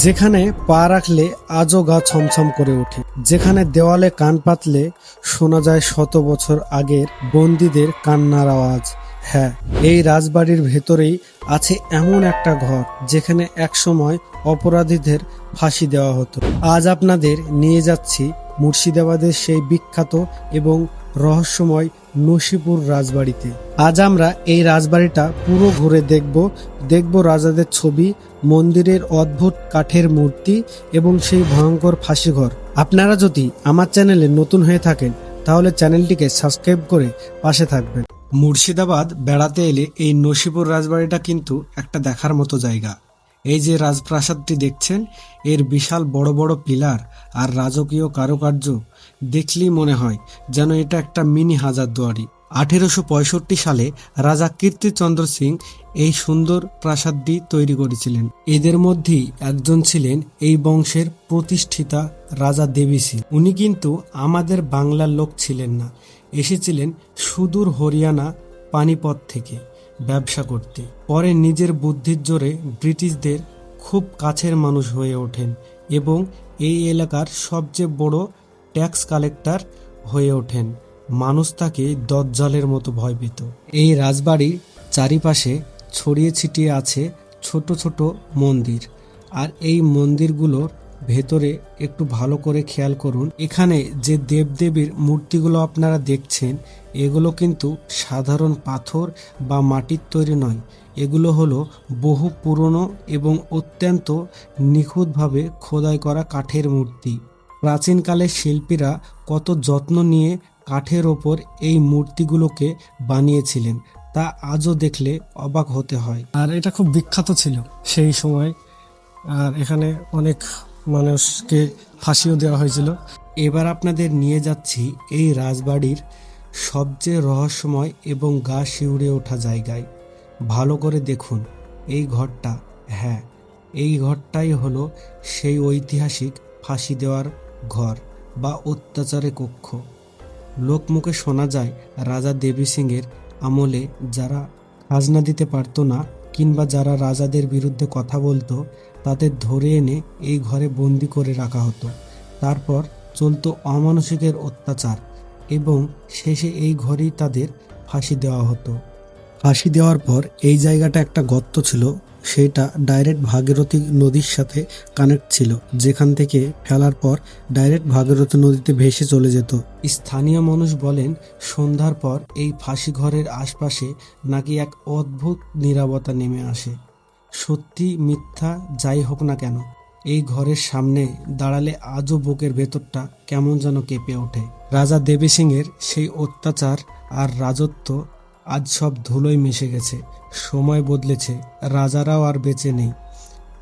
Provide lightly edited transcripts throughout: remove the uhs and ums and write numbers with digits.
যেখানে পা রাখলে আজও গা ছমছম করে ওঠে, যেখানে দেওয়ালে কান পাতলে শোনা যায় শত বছর আগের বন্দীদের কান্নার আওয়াজ। হ্যাঁ, এই রাজবাড়ির ভেতরেই আছে এমন একটা ঘর যেখানে একসময় অপরাধীদের ফাঁসি দেওয়া হতো। আজ আপনাদের নিয়ে যাচ্ছি মুর্শিদাবাদের সেই বিখ্যাত এবং রহস্যময় নসিপুর রাজবাড়িতে। আজ আমরা এই রাজবাড়িটা পুরো ঘুরে দেখব রাজাদের ছবি, মন্দিরের অদ্ভুত কাঠের মূর্তি এবং সেই ভয়ঙ্কর ফাঁসিঘর। আপনারা যদি আমার চ্যানেলে নতুন হয়ে থাকেন তাহলে চ্যানেলটিকে সাবস্ক্রাইব করে পাশে থাকবেন। মুর্শিদাবাদ বেড়াতে এলে এই নসিপুর রাজবাড়িটা কিন্তু একটা দেখার মতো জায়গা। এই যে রাজপ্রাসাদটি দেখছেন, এর বিশাল বড় বড় পিলার আর রাজকীয় কারুকার্য দেখলেই মনে হয় যেন এটা একটা মিনি হাজারদুয়ারি। 1865 সালে রাজা কীর্তিচন্দ্র সিং এই সুন্দর প্রাসাদটি তৈরি করেছিলেন। এদের মধ্যেই একজন ছিলেন এই বংশের প্রতিষ্ঠিতা রাজা দেবী সিং। উনি কিন্তু আমাদের বাংলার লোক ছিলেন না, এসেছিলেন সুদূর হরিয়ানা পানিপথ থেকে ব্যবসা করতে। পরে নিজের বুদ্ধির জোরে ব্রিটিশদের খুব কাছের মানুষ হয়ে ওঠেন এবং এই এলাকার সবচেয়ে বড় ট্যাক্স কালেক্টর হয়ে ওঠেন। মানুষ তাকে দজ্জালের মতো ভয় পেত। এই রাজবাড়ির চারিপাশে ছড়িয়ে ছিটিয়ে আছে ছোট ছোট মন্দির, আর এই মন্দিরগুলোর ভেতরে একটু ভালো করে খেয়াল করুন। এখানে যে দেবদেবীর মূর্তিগুলো আপনারা দেখছেন, এগুলো কিন্তু সাধারণ পাথর বা মাটির তৈরি নয়। এগুলো হলো বহু পুরনো এবং অত্যন্ত নিখুঁতভাবে খোদাই করা কাঠের মূর্তি। প্রাচীনকালের শিল্পীরা কত যত্ন নিয়ে কাঠের ওপর এই মূর্তিগুলোকে বানিয়েছিলেন তা আজও দেখলে অবাক হতে হয়। আর এটা খুব বিখ্যাত ছিল সেই সময়, আর এখানে অনেক মানুষকে ফাঁসিও দেওয়া হয়েছিল। এবার আপনাদের নিয়ে যাচ্ছি এই রাজবাড়ির সবচেয়ে রহস্যময় এবং গা শিউরে ওঠা জায়গায়। ভালো করে দেখুন এই ঘরটা। হ্যাঁ, এই ঘরটাই হলো সেই ঐতিহাসিক ফাঁসি দেওয়ার ঘর বা অত্যাচারের কক্ষ। লোকমুখে শোনা যায় রাজা দেবী সিংয়ের আমলে যারা খাজনা দিতে পারতো না কিংবা যারা রাজাদের বিরুদ্ধে কথা বলতো তাদের ধরে এনে এই ঘরে বন্দি করে রাখা হতো। তারপর চলতো অমানুষিকের অত্যাচার এবং শেষে এই ঘরেই তাদের ফাঁসি দেওয়া হতো। ফাঁসি দেওয়ার পর এই জায়গাটা একটা গর্ত ছিল, সেটা ডাইরেক্ট ভাগীরথী নদীর সাথে কানেক্ট ছিল, যেখান থেকে ফেলার পর ডাইরেক্ট ভাগীরথী নদীতে ভেসে চলে যেত। স্থানীয় মানুষ বলেন সন্ধ্যার পর এই ফাঁসি ঘরের আশপাশে নাকি এক অদ্ভুত নীরবতা নেমে আসে। সত্যি মিথ্যা যাই হোক না কেন, এই ঘরের সামনে দাঁড়ালে আজও বুকের ভেতরটা কেমন যেন কেঁপে ওঠে। রাজা দেবী সিংয়ের সেই অত্যাচার আর রাজত্ব আজ সব ধুলোয় মিশে গেছে। সময় বদলেছে, রাজারাও আর বেঁচে নেই,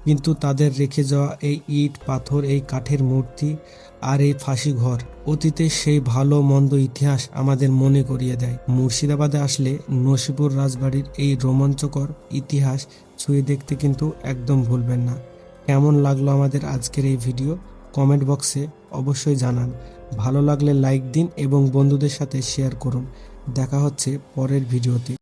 কিন্তু তাদের রেখে যাওয়া এই ইট পাথর, এই কাঠের মূর্তি আর এই ফাঁসি ঘর অতীতে সেই ভালো মন্দ ইতিহাস আমাদের মনে করিয়ে দেয়। মুর্শিদাবাদে আসলে নসিপুর রাজবাড়ির এই রোমাঞ্চকর ইতিহাস ছুঁয়ে দেখতে কিন্তু একদম ভুলবেন না। কেমন লাগলো আমাদের আজকের এই ভিডিও কমেন্ট বক্সে অবশ্যই জানান। ভালো লাগলে লাইক দিন এবং বন্ধুদের সাথে শেয়ার করুন। দেখা হচ্ছে পরের ভিডিওতে।